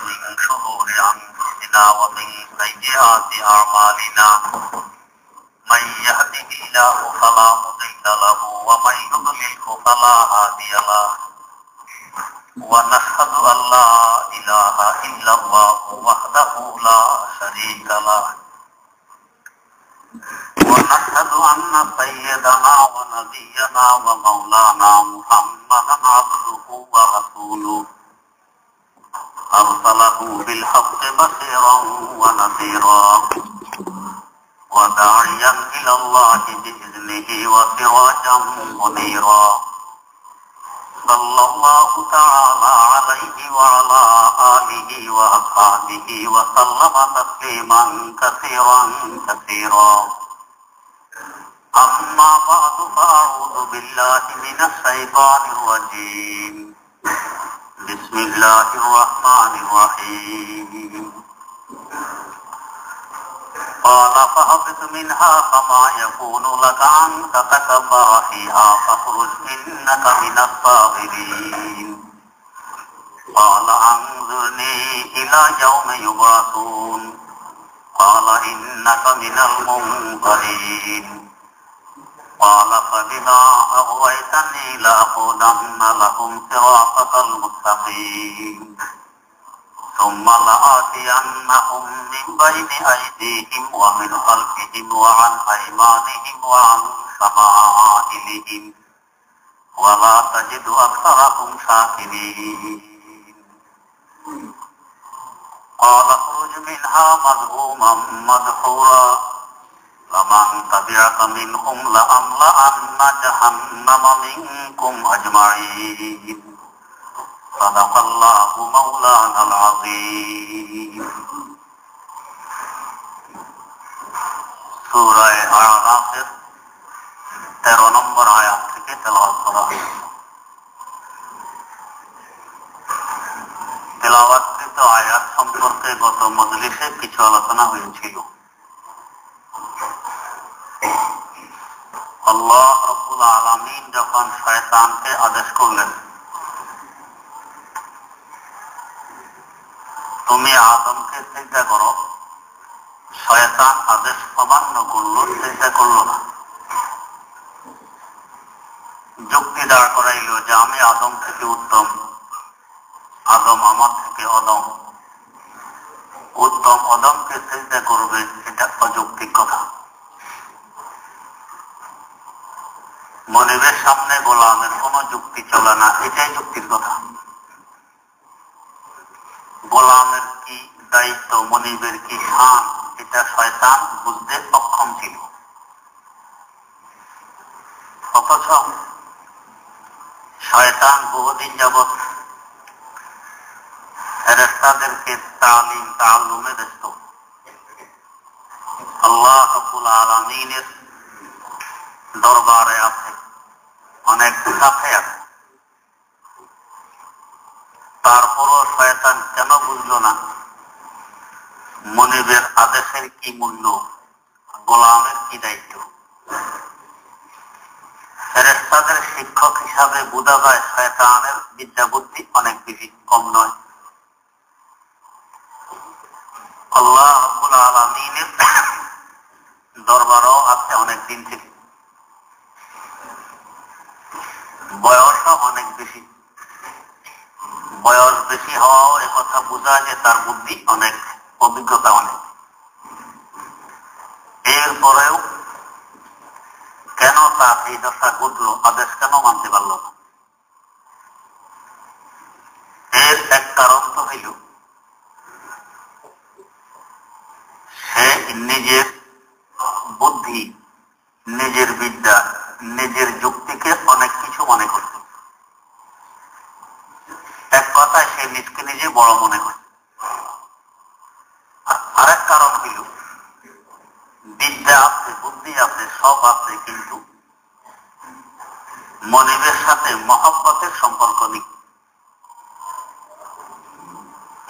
من شرور أنفسنا ومن سيئات أعمالنا من يهده الله فلا مضل له ومن يضلله فلا هادي له ونشهد أن لا إله إلا الله وحده لا شريك له ونشهد أن سيدنا ونبينا ومولانا محمدا عبده ورسوله أرسله بالحق بشيرا ونذيرا وداعيا إلى الله بإذنه وسراجا منيرا صلى الله تعالى عليه وعلى آله وأصحابه وسلم تسليما كثيرا كثيرا أما بعد فأعوذ بالله من الشيطان الرجيم بسم الله الرحمن الرحيم قال فاهبط منها فما يكون لك أن تتكبر فيها فاخرج إنك من الصاغرين قال أنظرني إلى يوم يبعثون قال إنك من المنظرين قال فبما أغويتني لأقعدن لهم صراطك المستقيم ثم لآتينهم من بين أيديهم ومن خلفهم وعن أيمانهم وعن شمائلهم ولا تجد أكثرهم شاكرين قال اخرج منها مذءوما مدحورا لمن تبعك منهم لأملأن جهنم منكم أجمعين صدق الله مولانا العظيم সূরা আরাফের 13 নম্বর আয়াত থেকে তেলাওয়াত করা হয়েছে। তেলাওয়াতকৃত আয়াত সম্পর্কে গত মজলিসে কিছু আলোচনা হয়েছিল। আল্লাহ রাব্বুল আলামিন যখন শয়তানকে আদেশ করলেন, তুমি আদমকে সিজদা করো, শয়তান আদেশ অমান্য করলো, সিজদা করলো না। যুক্তি দাঁড় করাইল যে আমি আদম থেকে উত্তম, আদম আমার থেকে অদম, উত্তম অদমকে সিজদা করবে, এটা অযৌক্তিক কথা। মনিবের সামনে গোলামের কোন যুক্তি চলে না, এটাই যুক্তির কথা। গোলামের কি দায়িত্ব, মনিবের কি শান, এটা শয়তান বুঝতে অক্ষম ছিল। অথচ শয়তান বহুদিন যাবৎ ফেরেশতাদেরকে তালিম তাআল্লুমে ব্যস্ত। আল্লাহ রাব্বুল আলামিনের দরবারে আছে, অনেক কাছে আছে। তারপরও শয়তান কেন বুঝলো না মনিবের আদেশের কি মূল্য, গোলামের কি দায়িত্ব? ফেরেশতাদের শিক্ষক হিসাবে বোঝা যায় শয়তানের বিদ্যা বুদ্ধি অনেক বেশি, কম নয়। আল্লাহ রাব্বুল আলামিনের দরবারও আছে অনেক দিন থেকে, বয়সও অনেক বেশি। বয়স বেশি হওয়াও একথা বোঝায় যে তার বুদ্ধি অনেক, অভিজ্ঞতা অনেক। এরপরেও কেন তার এই দশা ঘটলো, আদেশ কেন মানতে পারল না? এর এক কারণ তো হইল সে নিজের বুদ্ধি, নিজের বিদ্যা, নিজের যুক্তিকে অনেক কিছু মনে করত। এক কথায় সে নিজকে নিজে বড় মনে করত। আরেক কারণ হইল বিদ্যা আছে, বুদ্ধি আছে, সব আছে, কিন্তু মনিবের সাথে মহব্বতের সম্পর্ক নেই।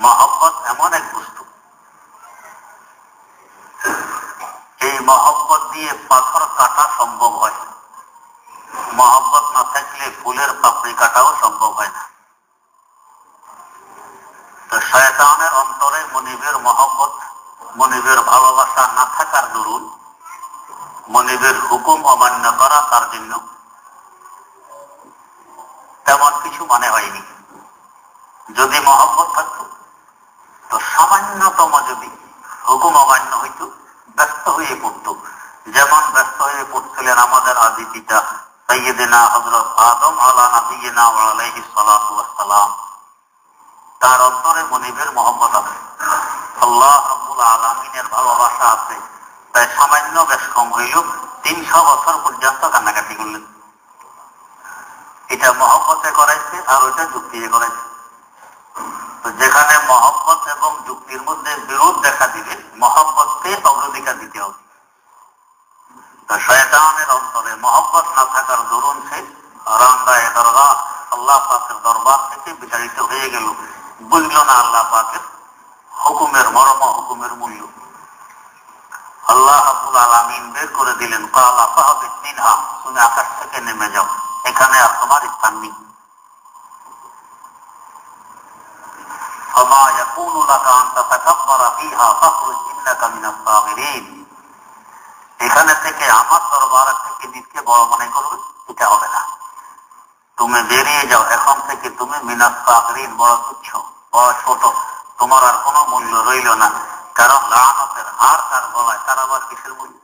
মহব্বত এমন এক বস্তু, এই মহব্বত দিয়ে পাথর কাটা সম্ভব হয়, মহব্বত না থাকলে ফুলের পাপড়ি কাটাও সম্ভব হয় না। তো শয়তানের অন্তরে মনিবের মহব্বত, মনিবের ভালোবাসা না থাকার দরুন মনিবের হুকুম অমান্য করা তার জন্য তেমন কিছু মনে হয়নি। যদি মহব্বত থাকত তো সামান্যতম যদি হুকুম অমান্য হইত ব্যস্ত হয়ে পড়ত, যেমন ব্যস্ত হয়ে পড়ছিলেন আমাদের আদি পিতা সাইয়্যিদিনা হযরত আদম আলা নবিয়িনা ওয়া আলাইহিস সালাতু ওয়াস সালাম। তার অন্তরে মনিবের মহব্বত আছে, আল্লাহ রাব্বুল আলামিনের ভালোবাসা আছে, তাই সামান্য বেশ কম হইল 300 বছর পর্যন্ত কান্নাকাটি করলেন। এটা মহব্বতে করাইছে আর ওইটা যুক্তি দিয়ে করাইছে। তো যেখানে মহব্বত এবং যুক্তির মধ্যে বিরোধ দেখা দিবে, মহব্বতকে অগ্রাধিকার দিতে হবে। তো শয়তানের অন্তরে মহব্বত না থাকার দরুন সে রান্দায় দরগাহ আল্লাহ পাকের দরবার থেকে বিতাড়িত হয়ে গেল, বুঝল না আল্লাহ পাকের হুকুমের মর্ম, হুকুমের মূল্য। আল্লাহ রাব্বুল আলামিন বের করে দিলেন, ক্বালা ফাহবিত মিনহা, তুমি আকাশ থেকে নেমে যাও, এখানে আর তোমার স্থান নেই। ফামা ইয়াকুনু লাকা আন তাতাকাব্বারা ফীহা ফাখরুজ ইন্নাকা মিনাস সাগিরিন। এখানে থেকে আমার দরবার থেকে নিজকে বড় মনে করবে, এটা হবে না। তুমি বেরিয়ে যাও, এখন থেকে তুমি মিনাস সাগিরিন, বড় তুচ্ছ, বড় ছোট, তোমার আর কোনো মূল্য রইল না। কারণ লাআনতের হার তার গলায়, তার আবার কিসের মূল্য?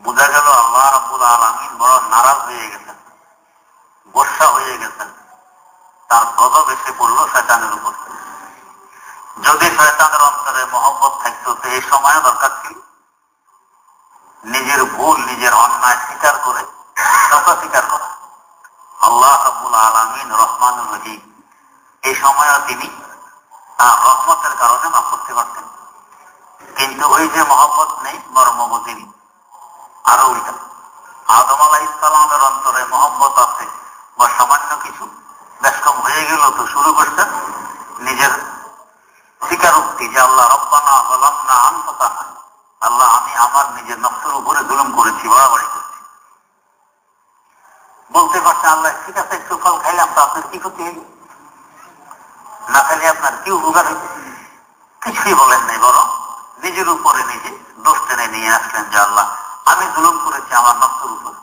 বোঝা গেল আল্লাহ রাব্বুল আলামিন বড় নারাজ হয়ে গেছেন, গোসা হয়ে গেছেন, তার গজব এসে পড়ল শয়তানের উপর। যদি শয়তানের অন্তরে মহব্বত থাকতো তো এই সময় দরকার ছিল নিজের ভুল, নিজের অন্যায় স্বীকার করে সত্য স্বীকার করা। আল্লাহ রাব্বুল আলামিন রহমানুর রহিম, এই সময়ও তিনি তার রহমতের কারণে মাফ করতে পারতেন, কিন্তু ওই যে মহব্বত নেই, মর্মবোধী নেই। আরো উল্টা, আদম আলাইহিস সালামের অন্তরে মহব্বত আছে বা সামান্য কিছু বেশ কম হয়ে গেল তো শুরু করছেন নিজের স্বীকারোক্তি যে আল্লাহ রব্বানা যালামনা আনফুসানা, আল্লাহ আমি আমার নিজের নফসের উপরে জুলুম করেছি, বাড়াবাড়ি করেছি। বলতে পারছেন আল্লাহ ঠিক আছে একটু ফল খাইলাম তো আপনার কি ক্ষতি হইল, না খাইলে আপনার কি উপকার হইল? কিছুই বলেন নাই, বরং নিজের উপরে নিজে দোষ টেনে নিয়ে আসলেন যে আল্লাহ আমি জুলুম করেছি আমার নফসের উপরে।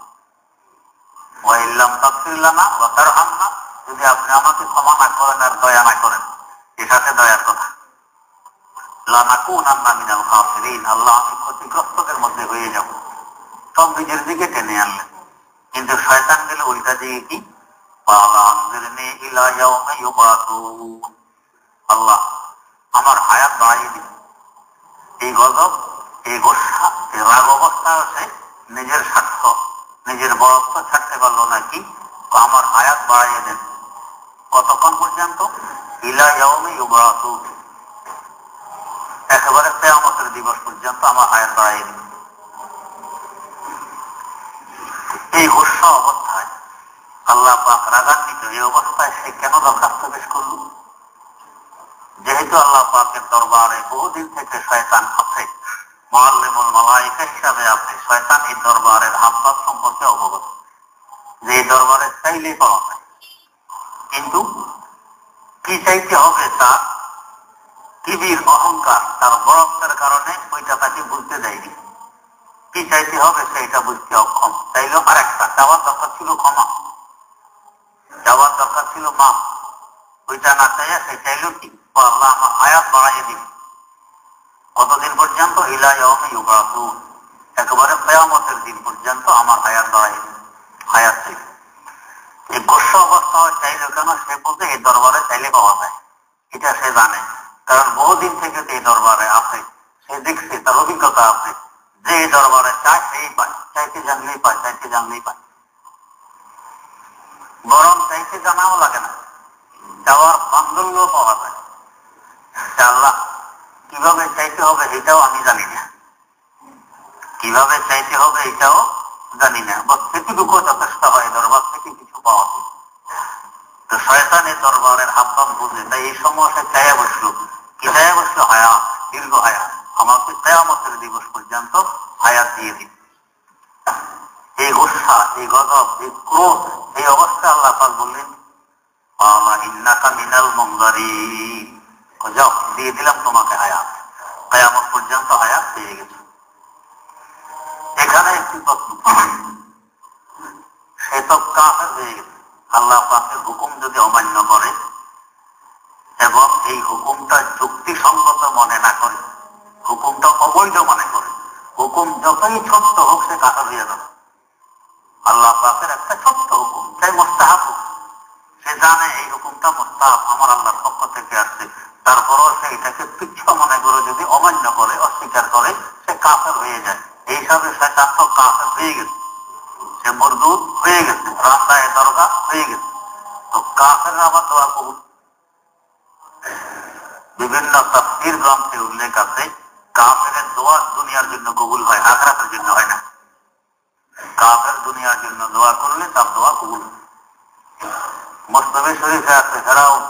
ওয়া ইল্লাম তাগফির লানা ওয়া তারহামনা, যদি আপনি আমাকে ক্ষমা না করেন আর দয়া না করেন, এর সাথে দয়ার কথা, লানাকুনান্না মিনাল খাসিরিন, আল্লাহ আমি ক্ষতিগ্রস্তদের মধ্যে হয়ে যাব। সব নিজের দিকে টেনে আনলেন। কিন্তু শয়তান গেল উল্টা দিকে, কি ক্বালা আনজিরনি ইলা ইয়াউমি ইউবাসুন, আল্লাহ আমার হায়াত বাড়িয়ে দিন। এই গজব, এই গোসা, এই রাগ অবস্থা আছে, নিজের স্বার্থ, নিজের বরত্ব ছাড়তে পারলো নাকি, আমার হায়াত বাড়িয়ে দেন। কতক্ষণ পর্যন্ত? ইলা ইয়াউমি ইউবাসুন, একেবারে কিয়ামতের দিবস পর্যন্ত আমার হায়াত বাড়িয়ে দিন। এই গোসা অবস্থায় আল্লাহ পাক রাগান্বিত, এই অবস্থায় সে কেন দরখাস্ত পেশ করল? যেহেতু আল্লাহ পাকের দরবারে বহুদিন থেকে শয়তান আছে, মুআল্লিমুল মালায়েকা হিসাবে আছে, শয়তান এই দরবারের হাবভাব সম্পর্কে অবগত, যে এই দরবারে চাইলেই পাওয়া যায়। কিন্তু কি চাইতে হবে, তার কিবির অহংকার, তার বড়ত্বের কারণে ওইটা তাকে বুঝতে দেয়নি। কি চাইতে হবে সেইটা বুঝতে অক্ষম। চাইল আরেকটা, চাওয়ার দরকার ছিল ক্ষমা, চাওয়ার দরকার ছিল মাফ, ওইটা না চাইয়া সে চাইল কি, আল্লাহ আমার হায়াত বাড়াইয়ে দিন। কতদিন পর্যন্ত? ইলা ইয়াউমি ইউবাসুন, একেবারে কিয়ামতের দিন পর্যন্ত আমার হায়াত বাড়াইয়ে দিন। হায়াত চাই, এই গোস্ব অবস্থা চাইল কেন? সে বলতে এই দরবারে চাইলে পাওয়া যায়, এটা সে জানে, কারণ বহুদিন থেকে এই দরবারে আছে, সে দেখছে, তার অভিজ্ঞতা আছে, যে এই দরবারে চায় সেই পায়, চাইতে জানলেই পায়, চাইতে জানলেই পায়। বরং চাইতে জানাও লাগে না, চাওয়ার বান্ধল্য পাওয়া যায়। আল্লাহ কিভাবে চাইতে হবে এটাও আমি জানি না, কিভাবে চাইতে হবে এটাও জানি না, বস সেটুকু যথেষ্ট হয় দরবার থেকে কিছু পাওয়া যায়। তো শয়তানের দরবারের হাবভাব বুঝে, তাই এই সময় সে চাইয়া বসলো, কি চাইয়া বসলো? হায়াত, দীর্ঘ হায়াত, আমাকে কিয়ামতের দিবস পর্যন্ত হায়াত দিয়ে দিন। এই গুসা, এই গজব, এই ক্রোধ, এই অবস্থা আল্লাহ পাক বললেন ক্বালা ইন্নাকা মিনাল মুনযারিন, যাও দিয়ে দিলাম তোমাকে হায়াত, কিয়ামত পর্যন্ত হায়াত পেয়ে গেছে। এখানে একটি প্রশ্ন, সে তো কাফের হয়ে গেছে, আল্লাহ পাকের হুকুম যদি অমান্য করে এবং এই হুকুমটা যুক্তিসঙ্গত মনে না করে, হুকুমটা অবৈধ মনে করে, হুকুম যতই ছোট্ট হোক সে কাফের হয়ে যাবে। আল্লাহ পাকের একটা ছোট্ট হুকুম, তাই মুস্তাহাব হুকুম, সে জানে এই হুকুমটা মুস্তাহাব আমার আল্লাহর পক্ষ থেকে আসছে, তারপরও সে এটাকে তুচ্ছ মনে করে যদি অমান্য করে, অস্বীকার করে, সে কাফের হয়ে যায়। এই হিসাবে শয়তান তো কাফের হয়ে গেছে, সে মরদুদ হয়ে গেছে, রাস্তায় দরগা হয়ে গেছে। তো কাফের আবার দোয়া কবুল, বিভিন্ন তাফসীর গ্রন্থে উল্লেখ আছে কাফেরের দোয়া দুনিয়ার জন্য কবুল হয়, আখিরাতের জন্য হয় না। কাফের দুনিয়ার জন্য দোয়া করলে তার দোয়া কবুল। মুসলিম শরীফে আছে ফেরাউন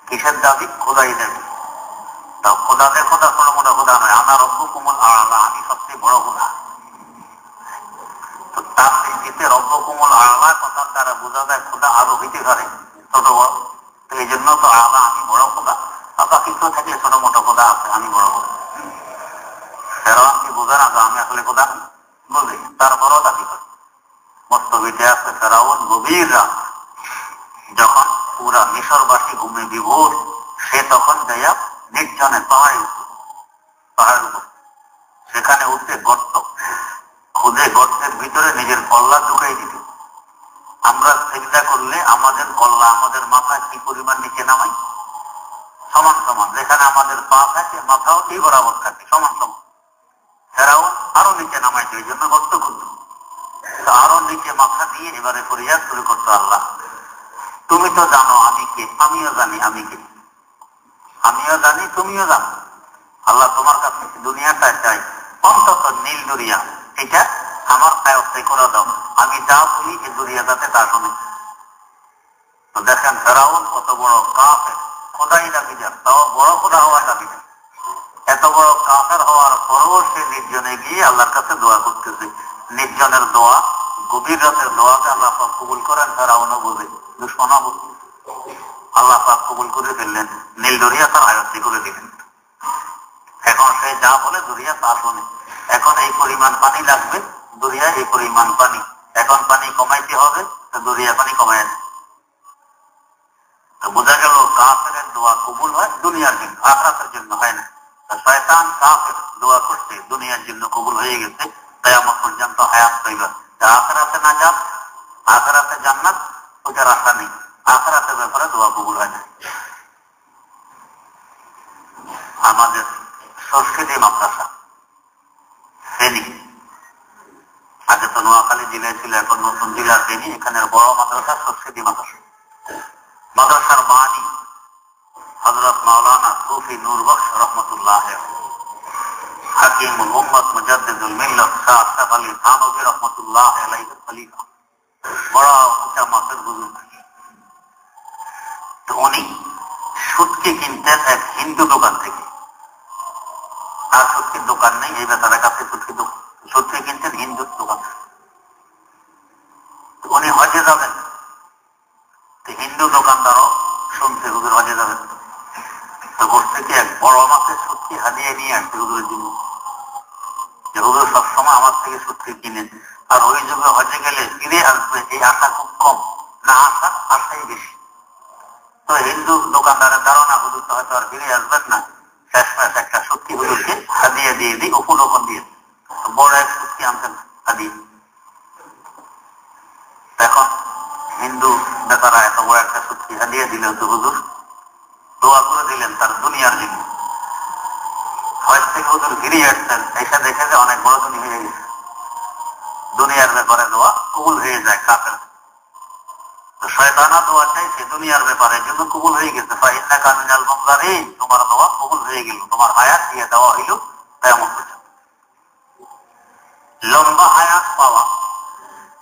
কিসের দাবি? খোদাই দাবি। তা খোদাতে খোদা কোনো মনে খোদা নয়, আনা রব্বুকুমুল আ'লা, আমি সবচেয়ে বড় খোদা। তো তার দৃষ্টিতে রব্বুকুমুল আ'লা কথার দ্বারা বোঝা যায় খোদা আরো হইতে পারে ছোট বড়। তো এই জন্য তো আ'লা, আমি বড় খোদা। বাকি কেউ থাকলে ছোট মোটো খোদা আছে, আমি বড় খোদা। ফেরাউন কি বোঝে না যে আমি আসলে খোদা? বুঝি, তারপরও দাবি করে। মস্তবিতে আছে ফেরাউন গভীর রাত, যখন পুরা মিশরবাসী ঘুমে বিভোর, সে তখন যাইয়া নির্জনে পাহাড়ের উপর, সেখানে উঠতে গর্ত খুঁজে গর্তের ভিতরে নিজের কল্লা ঢুকাই দিত। আমরা চিন্তা করলে আমাদের কল্লা আমাদের মাথা কি পরিমাণ নিচে নামাই, সমান সমান, যেখানে আমাদের পা থাকে মাথাও এই বরাবর থাকে সমান সমান। ফেরাউন আরো নিচে নামাইতো, এই জন্য গর্ত খুঁজত। আরো নিচে মাথা দিয়ে এবারে ফরিয়াদ শুরু করতো, আল্লাহ তুমি তো জানো আমি কে, আমিও জানি আমি কে, আমিও জানি তুমিও জানো। আল্লাহ তোমার কাছে দুনিয়াটা চাই, অন্তত নীল দুনিয়া, এটা আমার আয়ত্তে করে দাও, আমি যা বলি এই দুনিয়া যাতে তা শুনে। তো দেখেন ফেরাউন কত বড় কাফের, খোদাই দাবি যান, তাও বড় খোদা হওয়ার দাবি যান। এত বড় কাফের হওয়ার পরও সে নির্জনে গিয়ে আল্লাহর কাছে দোয়া করতেছে। নির্জনের দোয়া, গভীর রাতের দোয়াকে আল্লাহ পাক কবুল করেন। ফেরাউনও বোঝে, দুশমনও বোঝে, আল্লাহ পাক কবুল করে ফেললেন, নীল দরিয়া তার আয়ত্তে করে দিলেন। এখন সে যা বলে দরিয়া তা শোনে। এখন এই পরিমাণ পানি লাগবে, দরিয়া এই পরিমাণ পানি, এখন পানি কমাইতে হবে, তো দরিয়া পানি কমায় দেয়। তো বোঝা গেল কাফেরের দোয়া কবুল হয় দুনিয়ার জন্য, আখিরাতের জন্য হয় না। শয়তান কাফের দোয়া করছে, দুনিয়ার জন্য কবুল হয়ে গেছে, কিয়ামত পর্যন্ত হায়াত পাইবা। আখিরাতে নাজাত, আখিরাতে জান্নাত, ওটার আশা নেই। আখিরাতের ব্যাপারে দোয়া কবুল হয় না। আমাদের সংস্কৃতি মাদ্রাসা ফেনী, আগে তো নোয়াখালী জেলায় ছিল, এখন নতুন জেলা ফেনী, এখানের বড় মাদ্রাসা সংস্কৃতি মাদ্রাসা। মাদ্রাসার বাণী হযরত মাওলানা সুফি নূর বখশ রহমতুল্লাহ, হাকিমুল উম্মত মুজাদ্দিদুল মিল্লাত শাহ আশরাফ আলী থানভী রহমতুল্লাহ আলাইহির খলিফা, বড় উঁচা মাপের বুজুর্গ। তো উনি সুটকি কিনতেন এক হিন্দু দোকান থেকে, আর সুটকির দোকান নেই, এই বেচারার কাছে সুটকি কিনতেন হিন্দু দোকান। উনি হজে যাবেন, হিন্দু দোকানদারও শুনছে হুজুর হজে যাবেন, তো করছে কি এক বড় মাপের সুটকি হাদিয়ে নিয়ে আসছে হুজুরের জন্য, যে হুজুর সবসময় আমার থেকে সুটকি কিনেন, আর ওই যুগে হজে গেলে ফিরে আসবে এই আশা খুব কম, না আশাই বেশি। তো হিন্দু দোকানদারের ধারণা হুজুর তো হয়তো আর ফিরে আসবেন না, শেষমেশ একটা সুটকি হুজুরকে হাদিয়ে দিয়ে দিই, উপলোকন দিয়ে বড় এক সুটকি আনতেন হাদিয়ে। এখন হিন্দু বেচারা এত বড় একটা সুটকি হাদিয়ে দিল, তো হুজুর দোয়া করে দিলেন তার দুনিয়ার জন্য। হজ থেকে হুজুর ফিরে আসছেন, এসে দেখে যে অনেক বড় ধনী হয়ে গেছে, দুনিয়ার ব্যাপারে দোয়া কবুল হয়ে যায় কাফের। তো শয়তানা দোয়া চাইছে দুনিয়ার ব্যাপারে, জন্য কবুল হয়ে গেছে। ফাইন্নাকা মিনাল মুনযারিন, তোমার দোয়া কবুল হয়ে গেল, তোমার হায়াত দিয়ে দেওয়া হইল কিয়ামত পর্যন্ত। লম্বা হায়াত পাওয়া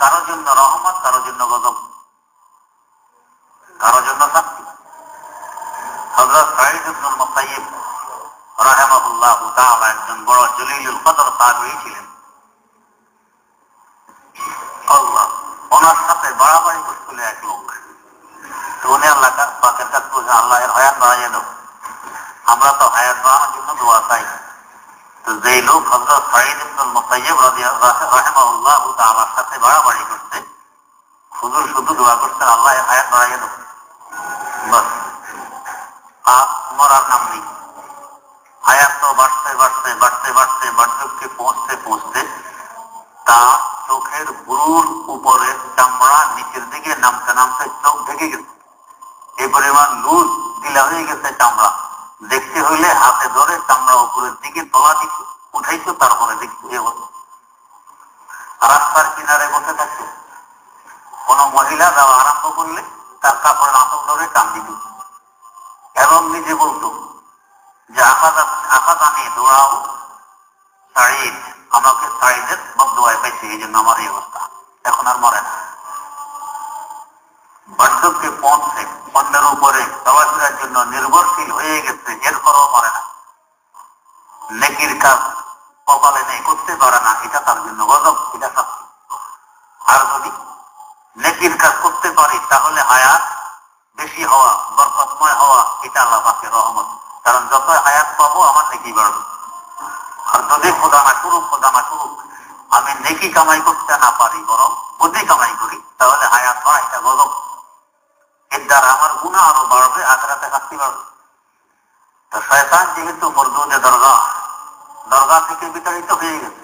কারো জন্য রহমত, কারো জন্য গজব, কারো জন্য শাস্তি। হযরত সাঈদ ইবনুল মুসাইয়্যিব রাহিমাহুল্লাহু তাআলা একজন বড় জলিলুল কদর তাবেঈ ছিলেন। আল্লাহ, ওনার সাথে বাড়াবাড়ি করছিল এক লোক, শুনে আল্লাহ পাকের কাছে বলছে আল্লাহ এর হায়াত বাড়াইয়ে দাও। আমরা তো হায়াত বাড়ানোর জন্য দোয়া চাই। তো যেই লোক হযরত সাঈদ ইবনুল মুসাইয়্যিব রাহিমাহুল্লাহ তাআলার সাথে বাড়াবাড়ি করছে, হুজুর শুধু দোয়া করছেন আল্লাহ এর হায়াত বাড়াইয়ে দাও, বাস। আর মরার নাম নেই। হায়াত তো বাড়তে বাড়তে বাড়তে বাড়তে বার্ধক্যে পৌঁছতে পৌঁছতে তার চোখের বুরুর উপরে চামড়া নিচের দিকে নামতে নামতে চোখ ঢেকে গেছে। এই পরিমাণ লুজ ঢিলা হয়ে গেছে চামড়া। দেখতে হইলে হাতে ধরে চামড়া উপরের দিকে তলা দিকে উঠাইছো, তারপরে দেখতে হয়ে হতো। রাস্তার কিনারে বসে থাকতো, কোন মহিলা যাওয়া আরম্ভ করলে তার কাপড়ের আঁচল ধরে টান দিত এবং নিজে বলতো যে আকাদানি দৌড়াও সাঈদ, আমাকে সাঈদের বদদুয়ায় পাইছে, এই জন্য আমার এই অবস্থা। এখন আর মরে না। বার্ধক্যে পৌঁছে অন্যের উপরে চলাফেরার জন্য নির্ভরশীল হয়ে গেছে, এরপরও মরে না। নেকির কাজ কপালে নেই, করতে পারে না, এটা তার জন্য গজব, এটা শাস্তি। আর যদি নেকির কাজ করতে পারি তাহলে হায়াত বেশি হওয়া, বরকতময় হওয়া, এটা আল্লাহ পাকের রহমত। কারণ যত হায়াত পাবো আমার নেকি বাড়বে। আর যদি খোদা না করুক আমি নেকি কামাই করতে না পারি, বরং বুদ্ধি কামাই করি, তাহলে হায়াত বা এটা গজব। এর দ্বারা আমার গুনাহ আরো বাড়বে, আখিরাতে শাস্তি বাড়বে। তো শয়তান যেহেতু মরদুদে দরগা থেকে বিতাড়িত হয়ে গেছে,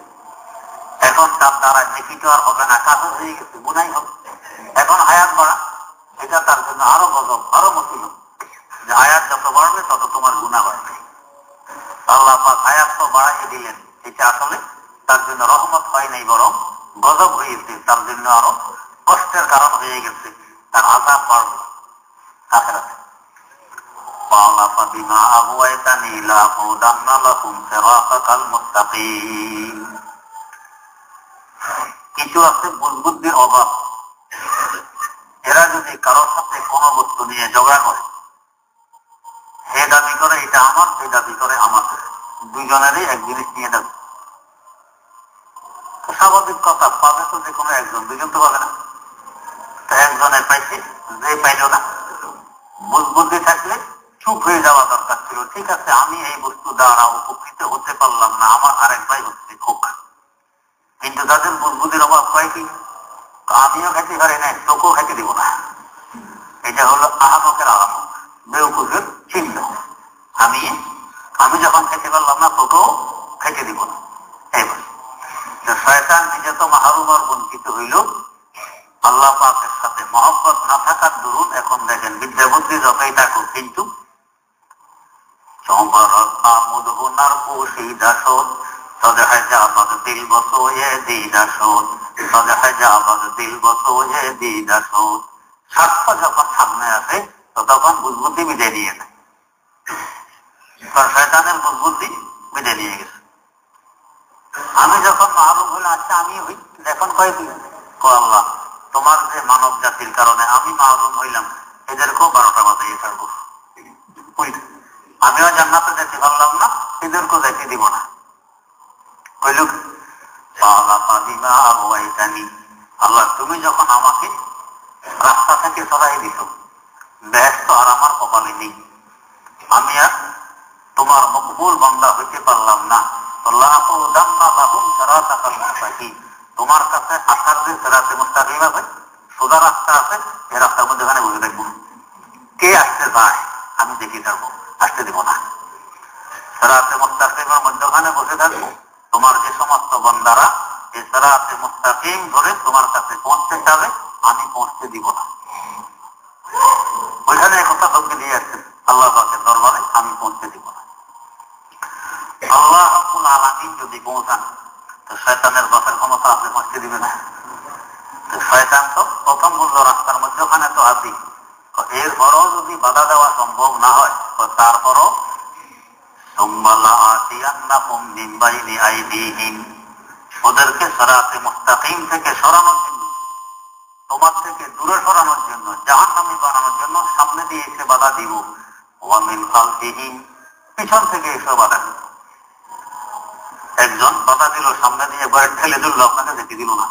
এখন তার দ্বারা নেকি তো আর হবে না, কাফের হয়ে গেছে, গুনাই হবে। এখন হায়াত বাড়া, এটা তার জন্য আরো গজব, আরো মুসিবত। যে হায়াত যত বাড়বে তত তোমার গুনাহ বাড়বে। আল্লাহ পাক হায়াত তো বাড়াইয়ে দিলেন, এটা আসলে তার জন্য রহমত হয় নাই, বরং গজব হয়েছে, তার জন্য আরো কষ্টের কারণ হয়ে গেছে, তার আযাব বাড়বে আখিরাতে। قال فبما أغويتني لأقعدن لهم صراطك المستقيم। কিছু আছে বুদ্ধির অভাব, এরা যদি কারোর সাথে কোনো বস্তু নিয়ে ঝগড়া করে, হে দাবি করে এটা আমার, সে দাবি করে আমার, দুইজনেরই এক জিনিস নিয়ে দেবে। স্বাভাবিক কথা, পাবে তো যে কোনো একজন, দুজন তো পাবে না। একজনের পাইছে, যে পাইল না। বুদ্ধি থাকলে চুপ হয়ে যাওয়া দরকার ছিল। ঠিক আছে, আমি এই বস্তু দ্বারা উপকৃত হতে পারলাম না, আমার আরেক ভাই হচ্ছে হোক। কিন্তু যাদের বুদ্ধির অভাব হয় কি, আমিও খেতে পারি না, তোকেও খেতে দিব না। এটা হলো আহমকের আলামত, বেউকুফের চিহ্ন। আমি যখন খেতে পারলাম না, তোকেও খেতে দিব না। এইবার শয়তান নিজে তো মাহরুম আর বঞ্চিত হইল, আল্লাহ পাকের সাথে মহব্বত না থাকার দরুন। এখন দেখেন বিদ্যা বুদ্ধি যতই থাকুক, কিন্তু স্বার্থ যখন সামনে আসে তখন বুদ্ধি বিদায় নিয়ে নেয়। শয়তানের বুদ্ধি বিদায় নিয়ে গেছে। আমি যখন মাহরুম হইলাম, আচ্ছা আমি হই, এখন কয়েকদিন আল্লাহ তোমার যে মানব জাতির কারণে আমি মাহরুম হইলাম, এদেরকেও 12টা বাজিয়ে থাকবো। আমিও জান্নাতে যেতে পারলাম না, এদেরকেও যেতে দিব না। আল্লাহ তুমি যখন আমাকে রাস্তা থেকে সরাই দিছ, বেহেশত আর আমার কপালে নেই, আমি আর তোমার মকবুল বান্দা হইতে পারলাম না। তোমার কাছে আসার যে সিরাতে মুস্তাকিম আছে, সোজা রাস্তা আছে, এই রাস্তার মধ্যে ওখানে বসে দেখবো, কে আসতে চায় আমি দেখি থাকবো, আসতে দিব না। সিরাতে মুস্তাকিমের মধ্যখানে বসে থাকবো, তোমার যে সমস্ত বান্দারা এই সিরাতে মুস্তাকিম ধরে তোমার কাছে পৌঁছতে চাবে, আমি পৌঁছতে দিব না। ওইখানে একথা ধমকি দিয়ে আসছে আল্লাহ পাকের দরবারে, আমি পৌঁছতে দিব না। আল্লাহ রাব্বুল আলামিন যদি পৌঁছান, তো শয়তানের বাসের ক্ষমতা আপনি পৌঁছতে দিবে না। তো শয়তান তো প্রথম বললো রাস্তার মধ্যখানে তো আছি, এরপরও যদি বাধা দেওয়া সম্ভব না হয়, তো তারপরও ওদেরকে সিরাতে মুস্তাকিম থেকে সরানোর জন্য, তোমার থেকে দূরে সরানোর জন্য, জাহান্নামী বানানোর জন্য সামনে দিয়ে এসে বাধা দিব। ওয়া মিন খালফিহিম, পিছন থেকে এসে বাধা দিব। একজন বাধা দিল, সামনে দিয়ে বয়ে ঠেলে দিল, আপনাকে যেতে দিল না,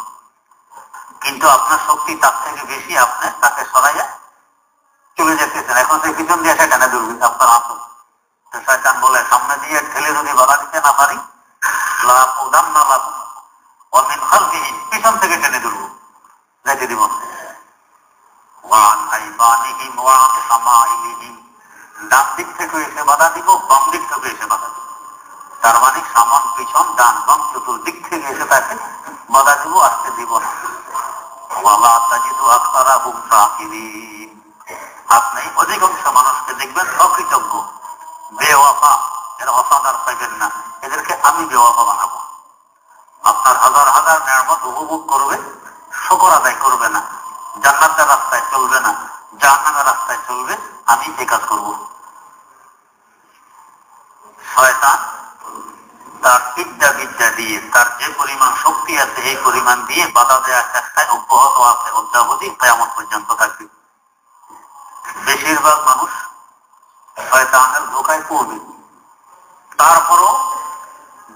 কিন্তু আপনার শক্তি তার থেকে বেশি, আপনি তাকে সরাইয়া চলে যেতেছেন, এখন সে পিছন দিয়ে এসে টেনে ধরবে আপনার আসল। শয়তান বলে সামনে দিয়ে ঠেলে যদি বাধা দিতে না পারি লাকুদান্না লাকুম ওয়া মিন খালফিহিম, পিছন থেকে টেনে ধরব, যেতে দিব। ওয়ান আইমানিহিম ওয়া আন শামাইলিহিম, ডান দিক থেকে এসে বাধা দিব, বাম দিক থেকে এসে বাধা দিব। তার মানে সামন পিছন ডান বাম চতুর্দিক থেকে এসে তাকে বাধা দিব, আসতে দিব না। ওয়ালা তাজিদু আকসারাহুম শাকিরিন, আপনি অধিকাংশ মানুষকে দেখবেন অকৃতজ্ঞ, বেওয়াফা, এরা ওয়াফাদার পাইবেন না, এদেরকে আমি বেওয়াফা বানাবো। আপনার হাজার হাজার নিয়ামত উপভোগ করবে, শুকর আদায় করবে না, জান্নাতের রাস্তায় চলবে না, জাহান্নামের রাস্তায় চলবে, আমি এই কাজ করব। শয়তান তার বিদ্যা দিয়ে, তার যে পরিমাণ শক্তি আছে এই পরিমাণ দিয়ে বাধা দেওয়ার চেষ্টায় অব্যাহত আছে, অদ্যাবধি কিয়ামত পর্যন্ত থাকবে। বেশিরভাগ মানুষ শয়তানের ধোঁকায় পড়বে, তারপরও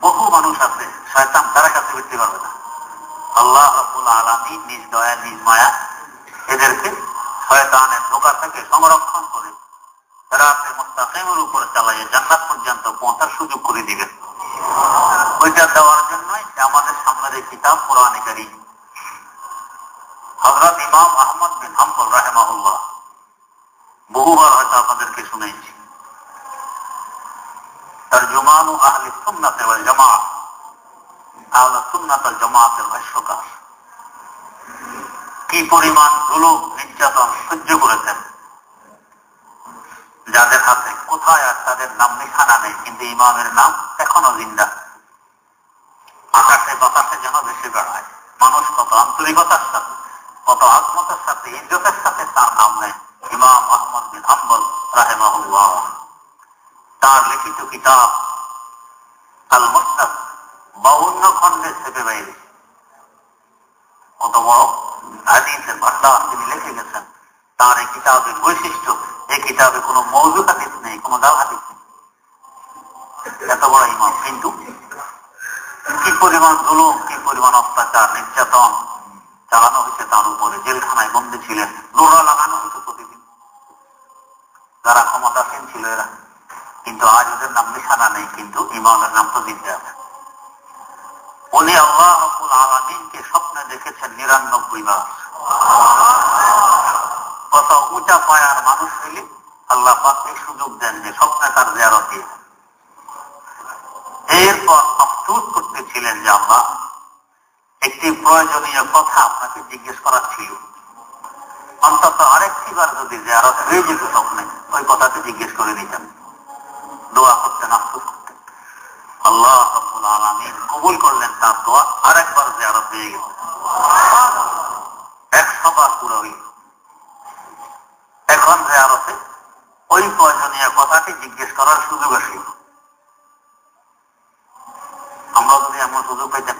বহু মানুষ আছে শয়তান তারা কাছে বিরতে পারবে না। আল্লাহ রাব্বুল আলামিন নিজ দয়া নিজ মায়া এদেরকে শয়তানের ধোঁকা থেকে সংরক্ষণ করে রাতে মুস্তাকিমের উপর চালাইয়ে জান্নাত পর্যন্ত পৌঁছার সুযোগ করে দিবেন। ওইটা দেওয়ার জন্যই আমাদের সামনের এই কিতাব কোরআন কারীম। হযরত ইমাম আহমদ বিন হাম্বল রাহিমাহুল্লাহ বহুবার হয়তো আপনাদেরকে শুনেছি, তরজুমানু আহলি সুন্নাত ওয়াল জামাআহ, আহলে সুন্নাত ওয়াল জামাআতের ভাষ্যকার, কি পরিমাণ জুলুম নির্যাতন সহ্য করেছেন, যাদের হাতে কোথায় আর তাদের নাম নিশানা নেই, কিন্তু ইমামের নাম এখনো জিন্দা, আকাশে বাতাসে যেন ভেসে বেড়ায়। মানুষ কত আন্তরিকতার সাথে, কত আত্মতার সাথে, ইজ্জতের সাথে তার নাম নেয়, ইমাম আহমদ বিন হাম্বল রাহিমাহুল্লাহ। তার লিখিত কিতাব আল মুসনাদ 52 খণ্ডে ছেপে বাইরে, কত বড় হাদিসের ভান্ডার তিনি লিখে গেছেন। তার এই কিতাবের বৈশিষ্ট্য, এই কিতাবে কোনো মওযু হাদিস নেই, কোনো জাল হাদিস নেই, এত বড় ইমাম, কিন্তু কি পরিমাণ জুলুম, কি পরিমাণ অত্যাচার নির্যাতন চালানো হয়েছে তার উপরে। জেলখানায় বন্দী ছিলেন, দৌড়া লাগানো হয়েছে প্রতিদিন, যারা ক্ষমতাসীন ছিল এরা, কিন্তু আজ ওদের নাম নিশানা নেই, কিন্তু ইমামের নাম তো দিতে আছে। উনি আল্লাহ রাব্বুল আলামিনকে স্বপ্নে দেখেছেন 99 বার। কত উঁচা পায়ার মানুষ হইলে আল্লাহ পাক এই সুযোগ দেন যে স্বপ্নে তার জিয়ারত দিয়ে। এরপর আফসোস করতেছিলেন যে আল্লাহ, একটি প্রয়োজনীয় কথা আপনাকে জিজ্ঞেস করার ছিল, অন্তত আরেকটি বার যদি জিয়ারত হয়ে যেত স্বপ্নে, ওই কথাটি জিজ্ঞেস করে নিতেন। দোয়া করতেন, আফসোস করতেন। আল্লাহ রাব্বুল আলামিন কবুল করলেন তার দোয়া, আরেকবার জিয়ারত হয়ে গেল, 100 বার পুরো হইল। এখন জিয়ারতে ওই প্রয়োজনীয় কথাটি জিজ্ঞেস করার সুযোগ আসিল। আমরা যদি এমন সুযোগ পেতাম,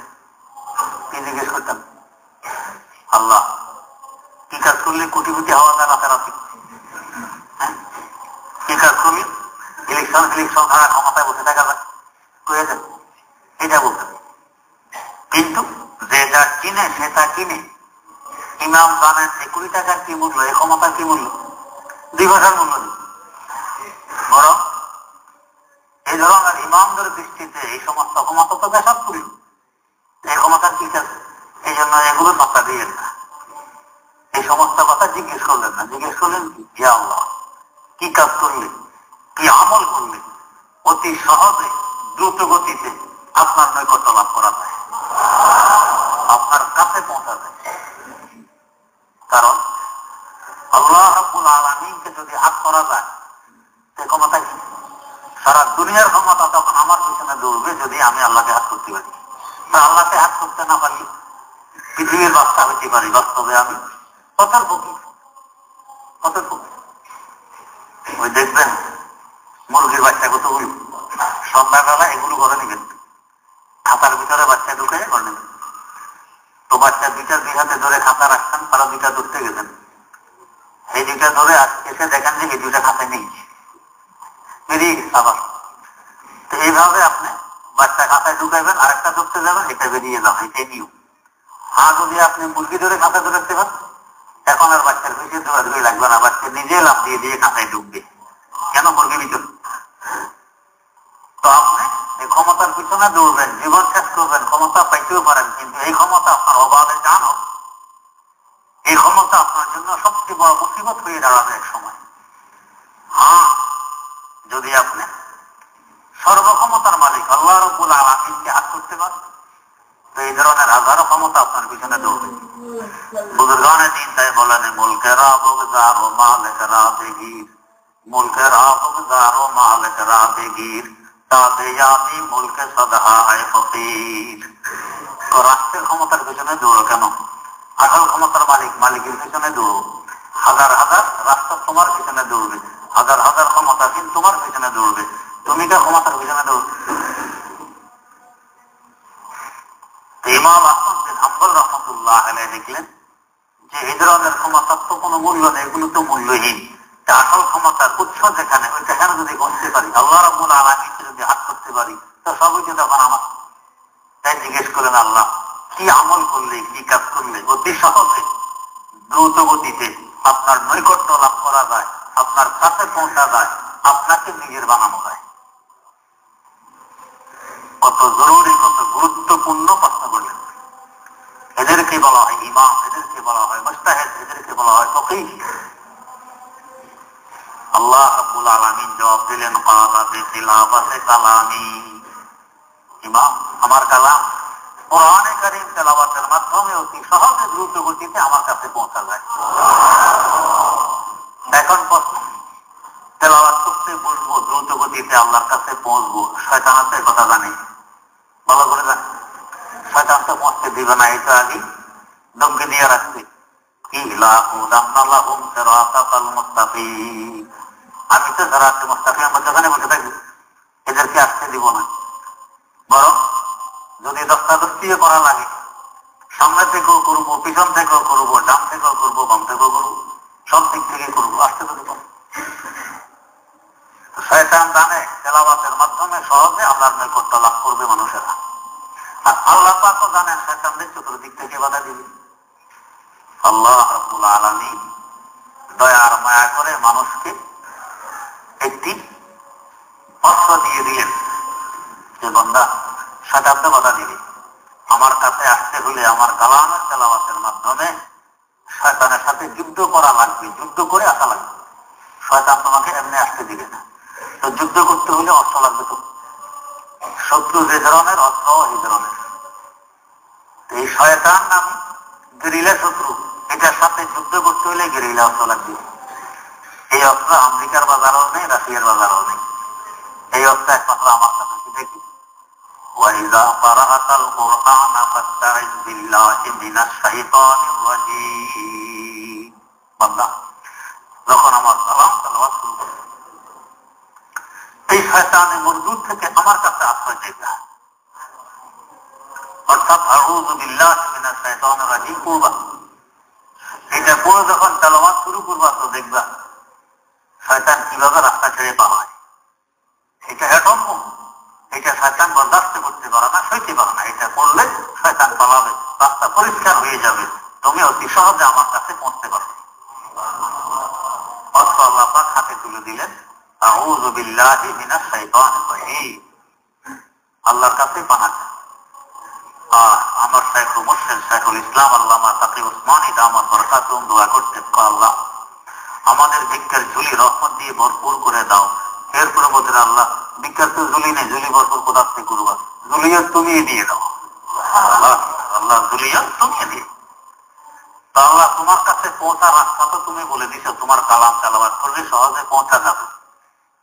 কি জিজ্ঞেস করতাম? আল্লাহ, কি কাজ করলে কোটিপতি হওয়া যায় রাতারাতি? কি কাজ করলে ইলেকশন ছাড়া ক্ষমতায় বসে থাকা যায়? কয়ে যাবে, এটা বলতে। কিন্তু যে যা কিনে সে তা কিনে। ইমাম জানেন 20 টাকার কি মূল্য, এই ক্ষমতার কি মূল্য, 2 ভাষার মূল্য নেই। বরং এই ধরনের ইমামদের দৃষ্টিতে এই সমস্ত ক্ষমতা তো বেসাত করি, এই ক্ষমতার কি কাজ? এই জন্য এগুলো পাত্তা দিয়ে না, এই সমস্ত কথা জিজ্ঞেস করলেন না। জিজ্ঞেস করলেন কি, ইয়া আল্লাহ, কি কাজ করলে, কি আমল করলে অতি সহজে দ্রুত গতিতে আপনার নৈকট্য লাভ করা যায়, আপনার কাছে পৌঁছা যায়? কারণ আল্লাহ রাব্বুল আলামিনকে যদি হাত করা যায়, সে ক্ষমতা কি? সারা দুনিয়ার ক্ষমতা তখন আমার পিছনে দৌড়বে যদি আমি আল্লাহকে হাত করতে পারি। তা আল্লাহকে হাত করতে না পারি, পৃথিবীর বাচ্চা হইতে পারি, বাস্তবে আমি কথার ফকির। ওই দেখবেন মুরগির বাচ্চা কতগুলো, সন্ধ্যাবেলা এগুলো ঘরে নেবেন, খাতার ভিতরে বাচ্চা ঢুকে ঘরে নেবেন। তো বাচ্চা 2টা 2 হাতে ধরে খাতা রাখছেন, তারা 2টা ধরতে গেছেন, এই 2টা ধরে এসে দেখেন যে এই 2টা খাতায় নেই, বেরিয়ে গেছে আবার। তো এইভাবে আপনি বাচ্চা খাতায় ঢুকাইবেন, আরেকটা ধরতে যাবেন, এটা বেরিয়ে যাবে, এটাই নিয়ম। আর যদি আপনি মুরগি ধরে খাতা ধরতে পারেন, এখন আর বাচ্চার বেশি দৌড়াদৌড়ি লাগবে না, বাচ্চা নিজে লাফ দিয়ে দিয়ে কাঁথায় ঢুকবে, কেন মুরগির ভিতর? তো আপনি এই ক্ষমতার পিছনে দৌড়বেন, জীবন শেষ করবেন, ক্ষমতা পাইতেও পারেন, কিন্তু এই ক্ষমতা আপনার অভাবে জানো, এই ক্ষমতা আপনার জন্য সবচেয়ে বড় মুসিবত হয়ে দাঁড়াবে এক সময়। হ্যাঁ, যদি আপনি সর্বক্ষমতার মালিক আল্লাহ রাব্বুল আলামিনকে হাত করতে পারেন, তো এই ধরনের হাজারো ক্ষমতা আপনার পিছনে দৌড়বে। বুজুর্গানে দিন তাই বলেন, মুলকেরা বগজার ও মালেকেরা বেগির, মুলকেরা বগজার ও মালেকেরা বেগির, তাতে আমি মুলকে সদহায় ফকির। তো রাষ্ট্রের ক্ষমতার পিছনে দৌড়ো কেন? আসল ক্ষমতার মালিক মালিকের পিছনে দৌড়ো। হাজার হাজার রাষ্ট্র তোমার পিছনে দৌড়বে, হাজার হাজার ক্ষমতাসীন তোমার পিছনে দৌড়বে, তুমি কে ক্ষমতার পিছনে দৌড়বে? ইমাম আহমদ বিন হাম্বল রাহমাতুল্লাহ আলাইহি লিখলেন যে এই ধরনের ক্ষমতার তো কোনো মূল্য নেই, এগুলো তো মূল্যহীন। আসল ক্ষমতার উৎস যেখানে, ওইখানে যদি করতে পারি, আল্লাহ রাব্বুল আলামিনকে যদি হাত করতে পারি, তো সবই তো তখন আমার। তাই জিজ্ঞেস করেন, আল্লাহ কি আমল করলে, কি কাজ করলে অতি সহজে দ্রুত গতিতে আপনার নৈকট্য লাভ করা যায়, আপনার কাছে পৌঁছা যায়, আপনাকে নিজের বানানো যায়? কত জরুরি, কত গুরুত্বপূর্ণ প্রশ্ন করলেন। এদেরকে বলা হয় ইমাম, এদেরকে বলা হয় মুজতাহিদ, এদেরকে বলা হয় ফকিহ। আল্লাহ রাব্বুল আলামিন জবাব দিলেন, ক্বালা বিতিলাওয়াতি কালামি, ইমাম আমার কালাম কোরআনে কারীম তেলাওয়াতের মাধ্যমে অতি সহজে দ্রুত গতিতে আমার কাছে পৌঁছা যায়। এখন প্রশ্ন, তেলাওয়াত করতে বলবো, দ্রুত গতিতে আল্লাহর কাছে পৌঁছবো, শয়তান আছে কথা জানে, ভালো করে জানে, শয়তান তো পৌঁছতে দিবে না, এটা আগে ধমকি দিয়ে রাখবে, আমি তো সিরাতাল মুস্তাকিম যেখানে বসে থাকবো, এদেরকে আসতে দিব না। বরং যদি দস্তাদস্তিও করা লাগে, সামনে থেকেও করবো, পিছন থেকেও করবো, ডান থেকেও করবো, বাম থেকেও করবো, সব দিক থেকে করবো, আসতে তো দিব। শয়তান জানে তেলাওয়াতের মাধ্যমে সহজে আল্লাহর নৈকট্য লাভ করবে মানুষেরা, আর আল্লাহ পাকও জানেন শয়তানদের চতুর্দিক থেকে বাধা দিবে। আল্লাহ রাব্বুল আলামিন দয়ার মায়া করে মানুষকে একটি অস্ত্র দিয়ে দিলেন যে বান্দা শয়তান তো বাধা দিবে, আমার কাছে আসতে হলে আমার কালামের তেলাওয়াতের মাধ্যমে শয়তানের সাথে যুদ্ধ করা লাগবে, যুদ্ধ করে আসা লাগবে। শয়তান তোমাকে এমনি আসতে দিবে না, তো যুদ্ধ করতে হলে অস্ত্র লাগবে। তো শত্রু যে ধরনের, অস্ত্র এই ধরনের। এই শয়তান নামে গেরিলা শত্রু, এটার সাথে যুদ্ধ করতে হলে গেরিলা অস্ত্র লাগবে। এই অস্ত্র আমেরিকার বাজারও নেই, রাশিয়ার বাজারও নেই, এই অস্ত্র একমাত্র আমার কাছে। দেখি وَإِذَا قَرَأْتَ الْقُرْآنَ فَاسْتَعِذْ بِاللَّهِ مِنَ الشَّيْطَانِ الرَّجِيمِ। বান্দা যখন আমার কালাম তেলাওয়াত শুরু করবে, এই শয়তানে মরদুদ থেকে আমার কাছে আশ্রয় চাইবে, অর্থাৎ আউযু বিল্লাহি মিনাশ শাইতানির রাজিম পড়বা। এটা পড়ে যখন তেলাওয়াত শুরু করবা, তো দেখবা শয়তান কিভাবে রাস্তা ছেড়ে পালায়। এটা হেঁটম্ব, এটা শয়তান বরদাস্ত করতে পারে না, সইতে পারে না। এটা করলে শয়তান পালাবে, রাস্তা পরিষ্কার হয়ে যাবে, তুমি অতি সহজে আমার কাছে পৌঁছতে পারবে। অর্থ আল্লাহ পাক হাতে তুলে দিলেন, আউযু বিল্লাহি মিনাশ শাইতানির রাজিম, আল্লাহর কাছে পানা চাই। আর আমার শাইখ মুর্শিদ শাইখুল ইসলাম আল্লামা তাকি উসমানী দামাত বরকাতুহুম দোয়া করতেন, আল্লাহ আমাদের ভিক্ষার ঝুলি রহমত দিয়ে ভরপুর করে দাও। এরপরে বলতেন, আল্লাহ ভিক্ষার তো ঝুলি নেই, ঝুলি ভরপুর কোথা থেকে করবা, ঝুলিও তুমি দিয়ে দাও। আল্লাহ ঝুলিও তুমি দিয়ে, তা আল্লাহ তোমার কাছে পৌঁছা রাস্তা তো তুমি বলে দিছো, তোমার কালাম তেলাওয়াত করলে সহজে পৌঁছা যাবে।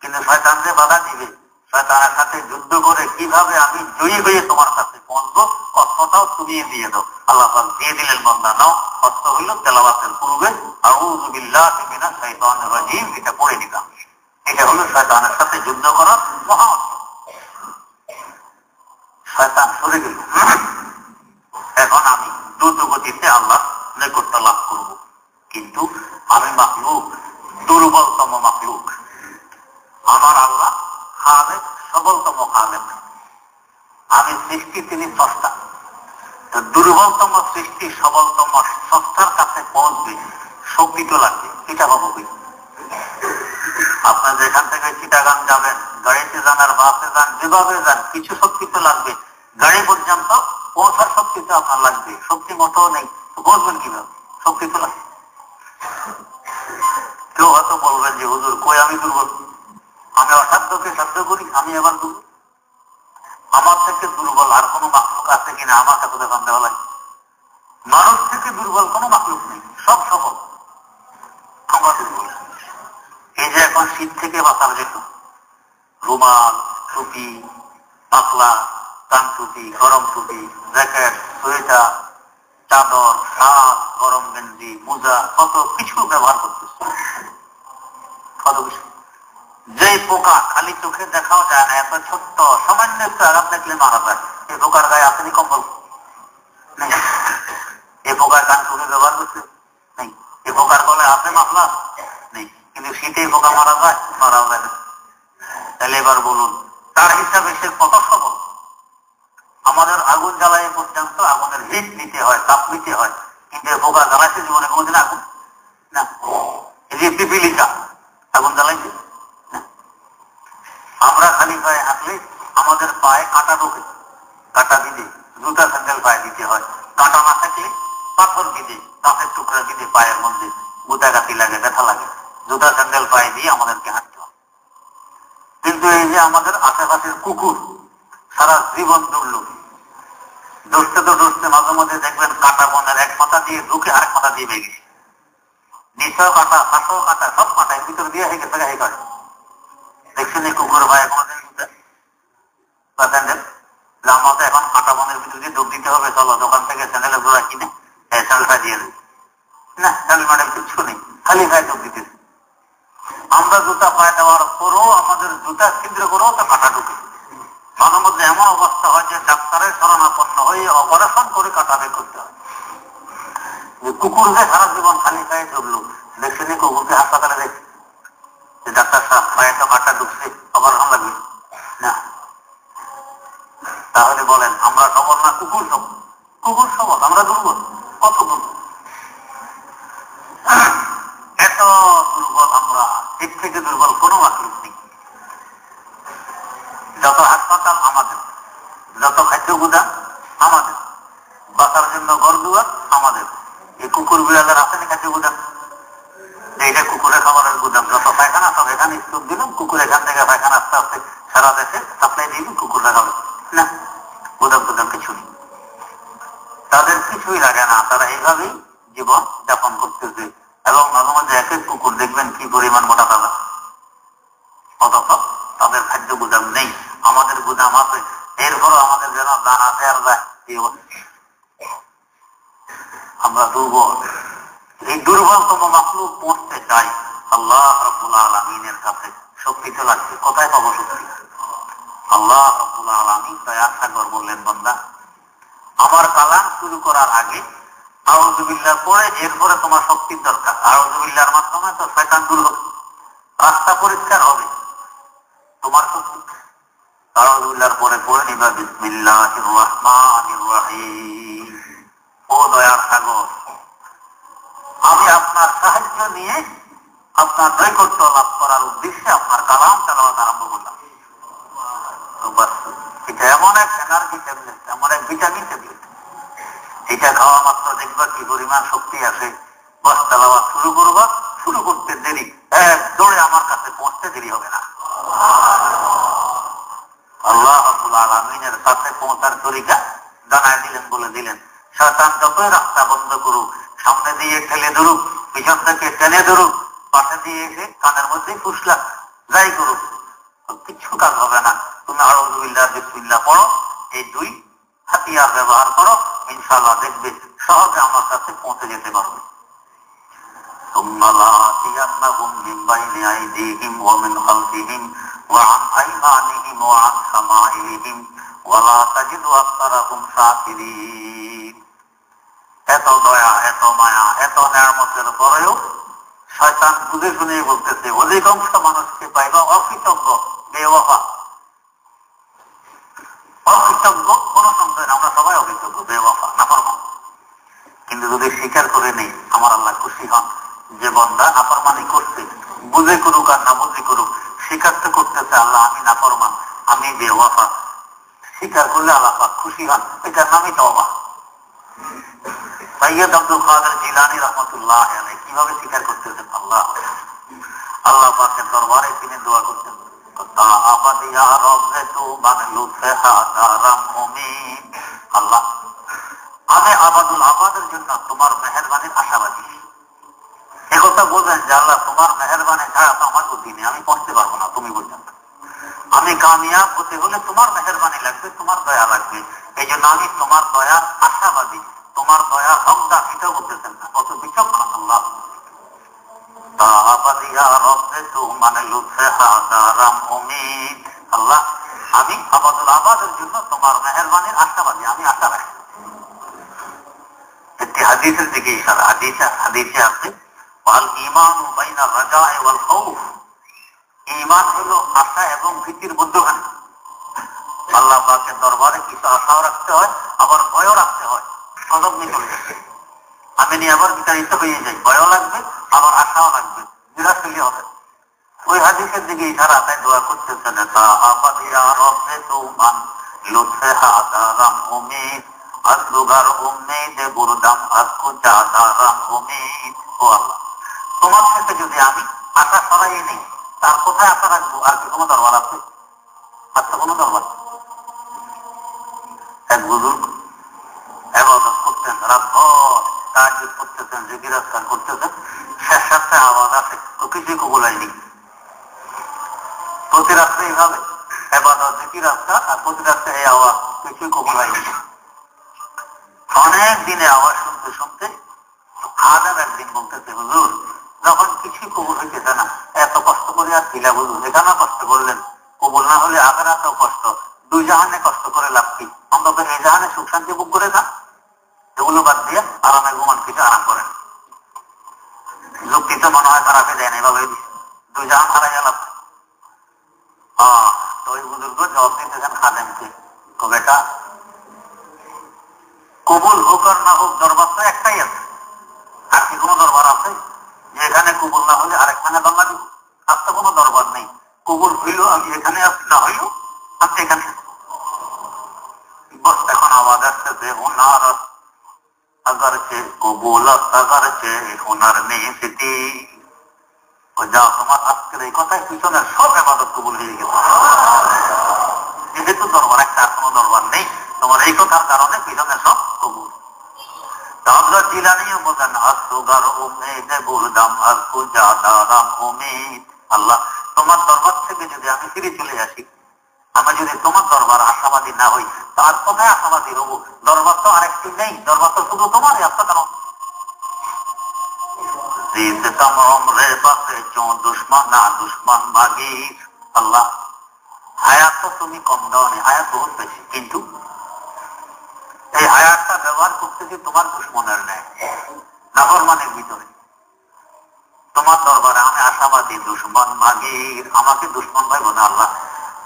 কিন্তু শয়তান যে বাধা দিবে, শয়তানের সাথে যুদ্ধ করে কিভাবে আমি জয়ী হয়ে তোমার কাছে পৌঁছবো, অস্ত্রটাও তুমি দিয়ে দাও। আল্লাহ পাক দিয়ে দিলেন, বান্দা নাও, অস্ত্র হইল তেলাওয়াতের পূর্বে আউযু বিল্লাহি মিনাশ শাইতানির রাজিম, এটা পড়ে নিতাম। এটা হলো শয়তানের সাথে যুদ্ধ করার মহাঅস্ত্র। শয়তান সরে গেল, এখন আমি দ্রুত গতিতে আল্লাহ নৈকট্য লাভ করব। কিন্তু আমি মাখলুক, দুর্বলতম মাখলুক। আমার আল্লাহ খালেক, সবলতম খালেক। আমি সৃষ্টি, তিনি স্রষ্টা। তো দুর্বলতম সৃষ্টি সবলতম স্রষ্টার কাছে পৌঁছবে, শক্তি তো লাগবে, এটা পাবো কি? আপনার যেখান থেকে চিটাগাং যাবেন, গাড়িতে যান আর বাসে যান, যেভাবে যান, কিছু শক্তি তো লাগবে। গাড়ি পর্যন্ত পৌঁছার শক্তি তো আপনার লাগবে, শক্তি মতো নেই, বসবেন কিভাবে? শক্তি তো লাগবে। কেউ হয়তো বলবেন যে হুজুর কই আমি দুর্বল, আমি অসাধ্যকে সাধ্য করি, আমি আবার দুর্বল। আমার থেকে দুর্বল আর কোনো মাখলুক আছে কিনা আমার কাছে দেখান দেওয়া লাগে। মানুষ থেকে দুর্বল কোনো মাখলুক নেই, সব সফল। আমরা দুর্বল। এই যে এখন শীত থেকে বাঁচার যেত রুমাল, টুপি, পাতলা কান টুপি, গরম টুপি, জ্যাকেট, সোয়েটার, চাদর, শাল, গরম গেঞ্জি, মোজা, কত কিছু ব্যবহার করতেছে, কত কিছু। যে পোকা খালি চোখে দেখাও যায় না, এত ছোট্ট সামান্য একটু আঘাত দেখলে মারা যায়, এই পোকার গায়ে আসেনি কম্বল নেই। এই পোকার কান টুপি ব্যবহার করছে নেই। এই পোকার গলে আছে মাফলা নেই। কিন্তু শীতে পোকা মারা যায়, মারা যায় না। তাহলে এবার বলুন তার হিসাবে সে কত সফল। আমাদের আগুন জ্বালাই পর্যন্ত আগুনের হিট নিতে হয়, তাপ নিতে হয়, কিন্তু পোকা জ্বালাইছে জীবনে কোনোদিন আগুন না। এই যে পিপিলিকা আগুন জ্বালাইছে না। আমরা খালি পায়ে হাঁটলে আমাদের পায়ে কাঁটা ঢোকে, কাঁটা দিতে জুতা স্যান্ডেল পায়ে দিতে হয়। কাঁটা না থাকলে পাথর দিতে, কাঁচের টুকরা দিতে পায়ের মধ্যে গুতাগাতি লাগে, ব্যথা লাগে, জুতা স্যান্ডেল পায়ে দিয়ে আমাদেরকে হাঁটতে হয়। কিন্তু এই যে আমাদের আশেপাশের কুকুর সারা জীবন দৌড়ল, দৌড়তে তো দৌড়তে মাঝে মাঝে দেখবেন কাঁটা বনের এক মাথা দিয়ে ঢুকে আরেক মাথা দিয়ে বেরিয়ে গেছে, নিচেও কাঁটা, পাশেও কাঁটা, সব কাঁটায় ভিতর দিয়ে হয়ে গেছে গায়ে করে। দেখছেন এই কুকুর ভাই কোনদিন জুতা স্যান্ডেল? আমাকে এখন কাঁটা বনের ভিতর দিয়ে দৌড় দিতে হবে, চলো দোকান থেকে স্যান্ডেলের জোড়া কিনে স্যান্ডেলটা দিয়ে দেবে না, স্যান্ডেল ম্যাডেল কিচ্ছু নেই, খালি গায়ে দৌড় দিতেছে। আমরা জুতা পায়ে দেওয়ার পরও আমাদের জুতা ছিদ্র করেও তো কাঁটা ঢুকে। মাঝে মধ্যে এমন অবস্থা হয় যে ডাক্তারের শরণাপন্ন হয়ে অপারেশন করে কাঁটা বের করতে হয়। কুকুরকে সারা জীবন খালি পায়ে দৌড়লো, দেখছেন কুকুরকে হাসপাতালে দেখছে যে ডাক্তার সাহেব পায়ে তো কাঁটা ঢুকছে, অপারেশন লাগবে না। তাহলে বলেন আমরা সবল না কুকুর সবল? কুকুর সবল, আমরা দুর্বল, কত দুর্বল, এত দুর্বল আমরা, এর থেকে দুর্বল কোনো মাকলুক নেই। যত হাসপাতাল আমাদের, যত খাদ্য গুদাম আমাদের, বাঁচার জন্য ঘর দুয়ার আমাদের। এই কুকুর বিড়ালের আসেনি খাদ্য গুদাম? এইটা কুকুরের খাবারের গুদাম, যত পায়খানা সব এখানে স্তূপ দিলাম, কুকুর এখান থেকে পায়খানা আস্তে আস্তে সারা দেশে সাপ্লাই দিবি, কুকুররা খাবে না। গুদাম গুদাম কিছু নেই, তাদের কিছুই লাগে না, তারা এইভাবেই জীবন যাপন করতেছে। এবং মাঝে মাঝে এক এক কুকুর দেখবেন কি পরিমাণ মোটা তাজা, অথচ তাদের খাদ্য গুদাম নেই, আমাদের গুদাম আছে। এরপরও আমাদের যেন দান আছে আর যায়, আমরা দুর্বল। এই দুর্বলতম মাখলুক পড়তে চাই আল্লাহ রাব্বুল আলামিনের কাছে। শক্তি তো লাগবে, কোথায় পাবো শক্তি? আল্লাহ রাব্বুল আলামিন দয়া সাগর বললেন, বান্দা আমার কালাম শুরু করার আগে আউযু বিল্লাহ পড়ে এরপরে তোমার শক্তির দরকার। আউযু বিল্লাহর মাধ্যমে তো শয়তান দূর হবে, রাস্তা পরিষ্কার হবে, তোমার শক্তি। আউযু বিল্লাহর পরে পড়ে নিবা বিসমিল্লাহির রহমানির রহিম। ও দয়ার সাগর, আমি আপনার সাহায্য নিয়ে আপনার নৈকট্য লাভ করার উদ্দেশ্যে আপনার কালাম তেলাওয়াত আরম্ভ করলাম। এটা এমন এক এনার্জি ট্যাবলেট, এমন এক ভিটামিন ট্যাবলেট, এটা খাওয়া মাত্র দেখবা কি পরিমাণ শক্তি আসে। বাস তেলাওয়াত শুরু করবা, শুরু করতে দেরি, এক দৌড়ে আমার কাছে পৌঁছতে দেরি হবে না। আল্লাহ রাব্বুল আলামিনের কাছে পৌঁছার তরিকা জানায় দিলেন, বলে দিলেন। শয়তান যতই রাস্তা বন্ধ করুক, সামনে দিয়ে ঠেলে ধরুক, পিছন থেকে টেনে ধরুক, পাশে দিয়ে এসে কানের মধ্যে ফুসলা যাই করুক, কিচ্ছু কাজ হবে না। তুমি আউযু বিল্লাহ বিসমিল্লাহ পড়ো, এই দুই হাতিয়ার ব্যবহার করো, ইনশাআল্লাহ দেখবে সহজে আমার কাছে পৌঁছে যেতে পারবে। ثم لآتينهم من بين أيديهم ومن خلفهم وعن أيمانهم وعن شمائلهم ولا تجد أكثرهم شاكرين। এত দয়া, এত মায়া, এত নিয়ামতের পরেও শয়তান বুঝে শুনে বলতেছে অধিকাংশ মানুষকে পাইবা অকৃতজ্ঞ, বেওয়াফা। অকৃতজ্ঞ কোন সন্দেহ, আমরা সবাই অকৃতজ্ঞ, বেওয়াফা, নাফরমান। কিন্তু যদি স্বীকার করে নেই, আমার আল্লাহ খুশি হন, যে বান্দা নাফরমানি করছে, বুঝে করুক আর না বুঝে করুক, স্বীকার তো করতেছে আল্লাহ আমি নাফরমান, আমি বেওয়াফা, স্বীকার করলে আল্লাহ পাক খুশি হন, এটার নামই তওবা। সৈয়দ আব্দুল কাদের জিলানী রাহমাতুল্লাহ আলাইহি কিভাবে স্বীকার করতেছেন? আল্লাহ আল্লাহ পাকের দরবারে তিনি দোয়া করতেন, আল্লাহ আমি আবাদুল আবাদের জন্য তোমার মেহেরবানির আশাবাদী। একথা বলবেন যে আল্লাহ তোমার মেহেরবানি ছাড়া তো আমার বুদ্ধি নেই, আমি পড়তে পারবো না, তুমি বলছেন আমি কামিয়াব হতে হলে তোমার মেহেরবানি লাগবে, তোমার দয়া লাগবে, এই জন্য আমি তোমার দয়ার আশাবাদী, তোমার দয়ার হকদার, এটাও বলতেছেন না, কত বিচক্ষণ আল্লাহ। আল্লাহ আমি আবাদুল আবাদের জন্য তোমার মেহেরবানির আশাবাদী, আমি আশা রাখি। একটি হাদিসের দিকে ইশারা, হাদিসে আছে ঈমানু বাইনা রাজা'i ওয়াল খাউফ, ঈমান হলো আশা এবং ভীতির মধ্যখানে। আল্লাহ পাকের দরবারে কিছু আশাও রাখতে হয়, আবার ভয়ও রাখতে হয়, সদব মিলে যাচ্ছে। আমি নিয়ে আবার বিতাড়িত হয়ে যাই, ভয়ও লাগবে আবার আশাও লাগবে, নিরাশ হলে হবে। ওই হাদিসের দিকে ইশারা, তাই দোয়া করতেছেন আপাদিয়া রব্বে তুমান লুৎফে হাদারাম উমিদ আসলুগার উম্মিদে বুরদাম আসকু চাদারাম উমিদ। ও আল্লাহ তোমার থেকে যদি আমি আশা সরাই নেই, তার কোথায় আশা রাখবো? আর কি কোনো দরবার আছে? আর তো কোনো দরবার। এক বুজুর্গ ইবাদত করতেন, রাত ভর তাহাজ্জুদ করতেছেন, জিকির আজকার করতেছেন, শেষ রাতে আওয়াজ আসে, তো কিছুই কবুলায়নি। প্রতি রাত্রে এইভাবে ইবাদত জিকির আজকার, আর প্রতি রাত্রে এই আওয়াজ, কিছুই কবুলায়নি। অনেক দিনে আওয়াজ শুনতে শুনতে আদম একদিন বলতেছে, হুজুর যখন কিছুই কবুল হইতেছে না, এত কষ্ট করে আর কিলা বুঝুন, এখানে কষ্ট করলেন, কবুল না হলে আখেরাতেও কষ্ট, দুই জাহানে কষ্ট করে লাভ কি? অন্তত এই জাহানে সুখ শান্তি ভোগ করে যান, এগুলো বাদ দিয়ে আরামে ঘুমান, কিছু আরাম করেন। যুক্তি তো মনে হয় খারাপে দেয় না, এভাবে দুই জাহান হারা গেল। তো ওই বুজুর্গ জবাব দিতেছেন খাদেমকে, তো বেটা কবুল হোক আর না হোক দরবার তো একটাই আছে, আর কি কোনো দরবার আছে যে এখানে কবুল না হলে আরেকখানে দরবার দিব? আর তো কোনো দরবার নেই, কবুল হইল আমি এখানে আসি, না হইল আপনি এখানে। বস এখন আওয়াজ আসতেছে হুনার আগরচে কবুলত আগরচে হুনার নেই সিটি। যা তোমার আজকের এই কথায় পিছনের সব ইবাদত কবুল হয়ে গেছে, যেহেতু দরবার একটা, আর কোনো দরবার নেই, তোমার এই কথার কারণে পিছনের সব কবুল। হযরত জিলানীও বলেন আসগর উম্মীদ বুরদাম আসকু জাদারাম উম্মীদ। আল্লাহ তোমার দরবার থেকে যদি আমি ফিরে চলে আসি, আমি যদি তোমার দরবার আশাবাদী না হই, তার কোথায় আশাবাদী হবো? দরবার তো আরেকটি নেই, দরবার তো শুধু তোমারই। আপনার কেন দুশ্মন ভাগি? আল্লাহ হায়াত তো তুমি কম দাওনি, হায়াত বহুত বেশি, কিন্তু এই হায়াতটা ব্যবহার করতেছি তোমার দুশ্মনের ন্যায়, নাফরমানের ভিতরে। তোমার দরবারে আমি আশাবাদী, দুশ্মন ভাগির, আমাকে দুশ্মন ভাইবো না আল্লাহ।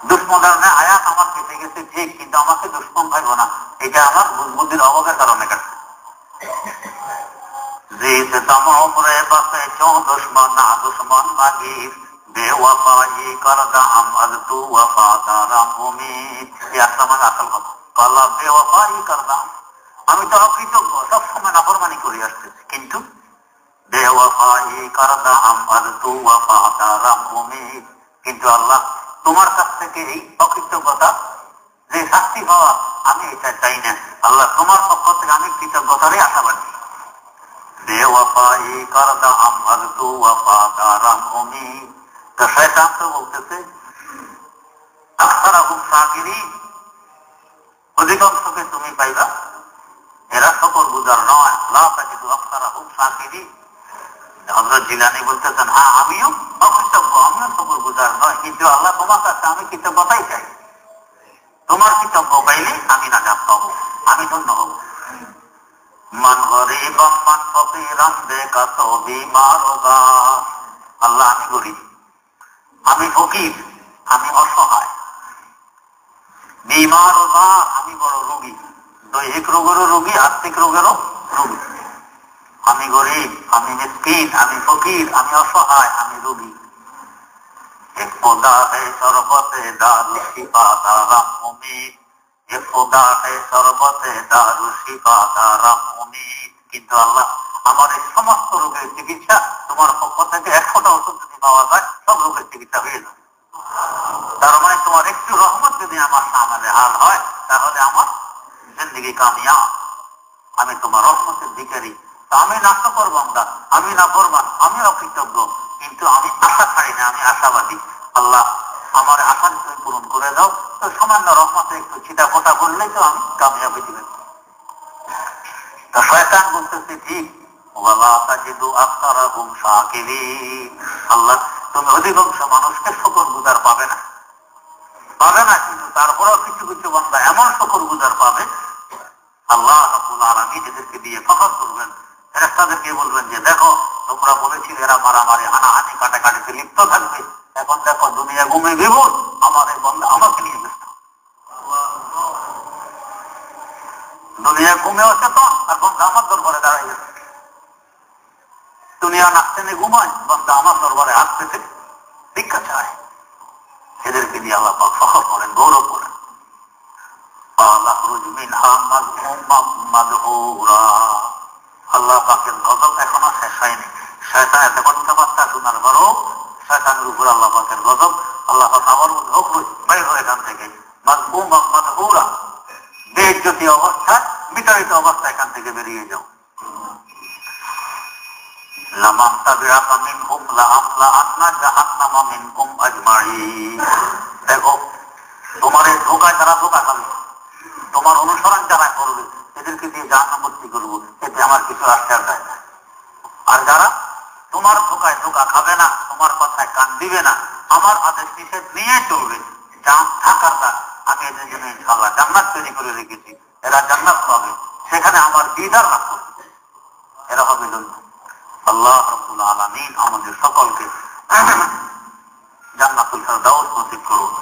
দুশ্মনের ন্যায় হায়াত আমার কেটে গেছে ঠিক, কিন্তু আমাকে দুশ্মন ভাইবো না, এটা আমার বুদ্ধির অভাবের কারণে কাটছে। দুশ্মন না দুশ্মন ভাগির বেওয়াফাই করদা আমল তু ওয়াফাদারাম উমিদ। আসল কথা, আল্লাহ বেওয়াফাই করদাম, আমি তো অকৃতজ্ঞ, সবসময় নাফরমানি করে আসতেছি, কিন্তু বেওয়াফাই করদা আমল তু ওয়াফাদারাম উমিদ। কিন্তু আল্লাহ তোমার কাছ থেকে এই অকৃতজ্ঞতা যে শাস্তি পাওয়া, আমি এটা চাই না। আল্লাহ তোমার পক্ষ থেকে আমি কৃতজ্ঞতারই আশাবাদী। বেওয়াফাই করদা আমল তু ওয়াফাদারাম উমিদ। তো শয়তান তো বলতেছে আকসারাহুম শাকিরিন, অধিকাংশকে তুমি পাইবা এরা সকল গুজার নয়, লা তাজিদু আকসারাহুম শাকিরিন। হযরত জিলানী বলতেছেন হ্যাঁ আমিও অকৃতজ্ঞ, আমিও সকল গুজার নয়, কিন্তু আল্লাহ তোমার কাছে আমি কৃতজ্ঞতাই চাই। তোমার কৃতজ্ঞ পাইলে আমি নাজাত পাবো, আমি ধন্য হব। মান গরীবাম মান ফকিরাম দেখা তো বিমারগা। আল্লাহ আমি গরীব, আমি ফকির, আমি অসহায়, বিমারগা আমি বড় রোগী, দৈহিক রোগেরও রোগী, আত্মিক রোগেরও রোগী। আমি গরিব, আমি মিসকিন, আমি ফকির, আমি অসহায়, আমি রোগী। এক খোদা है শরবতে দারু শিফা দারা উম্মীদ, এক খোদা है শরবতে দারু শিফা দারা উম্মীদ। কিন্তু আল্লাহ, আমার এই সমস্ত রোগের চিকিৎসা তোমার পক্ষ থেকে 100টা ওষুধ যদি পাওয়া যায় সব রোগের চিকিৎসা হয়ে যাবে। তার মানে তোমার একটু রহমত যদি আমার সামনে হাল হয় তাহলে আমার জিন্দেগি কামিয়াব। আমি তোমার রহমতের ভিখারী। আমি নাশা করবো আমরা, আমি না করবান, আমি অকৃতজ্ঞ, কিন্তু আমি আশা ছাড়ি না, আমি আশাবাদী। আল্লাহ আমার আশা তুমি পূরণ করে দাও। তো সামান্য রহমতে একটু ছিটা ফোটা করলেই তো আমি কামিয়াবি দিবেন। শয়তান বলতেছে ঠিক, ওয়ালা তাজিদু আকসারাহুম শাকিরিন। আল্লাহ তুমি অধিকাংশ মানুষকে শুকরগুজার পাবে না, পাবে না। কিন্তু তারপরেও কিছু কিছু বান্দা এমন শুকরগুজার পাবে, আল্লাহ রাব্বুল আলামিন এদেরকে দিয়ে ফখর করবেন। ফেরেশতাদেরকে বলবেন যে দেখো, তোমরা বলেছিলে এরা মারামারি হানাহানি কাটাকাটিতে লিপ্ত থাকবে, এখন দেখো দুনিয়া ঘুমে বিভোর, আমার এই বান্দা আমাকে নিয়ে ব্যস্ত। দুনিয়া ঘুমে আছে তো, আর বান্দা আমার দরবারে দাঁড়াই গেছে। দুনিয়া নাচতে ঘুমায়, বান্দা আমার দরবারে হাত পেতে ভিক্ষা চায়। এদেরকে দিয়ে আল্লাহ পাক ফখর করেন, গৌরব করেন। আল্লাহ পাকের গজব এখনো শেষ হয়নি। শয়তান এত কথাবার্তা শোনার পরও শয়তানের উপর আল্লাহ পাকের গজব। আল্লাহ পাক আবার বাইর হয়ে এখান থেকে মাযমুমা মাদহুরা, বেইজ্জতি অবস্থায়, বিতাড়িত অবস্থায় এখান থেকে বেরিয়ে যাও। লামান তাবিআকা মিনহুম লাআমলাআন্না জাহান্নামা মিনকুম আজমাইন। দেখো তোমার এই ধোঁকায় তারা ধোঁকা খাবে, তোমার অনুসরণ যারা করবে এদেরকে দিয়ে জাহান্নামে করবো, এতে আমার কিছু আশ্চর্য যায় না। আর যারা তোমার ধোঁকায় ধোঁকা খাবে না, তোমার কথায় কান দিবে না, আমার আদেশ নিষেধ নিয়ে চলবে, জান থাকার দান, আমি এদের জন্য ইনশাআল্লাহ জান্নাত তৈরি করে রেখেছি। এরা জান্নাত পাবে, সেখানে আমার দিদার লাভ করবে, এরা হবে ধন্য। আল্লাহ রাব্বুল আলামিন আমাদের সকলকে জান্নাতুল ফেরদাউস নসিব করুন।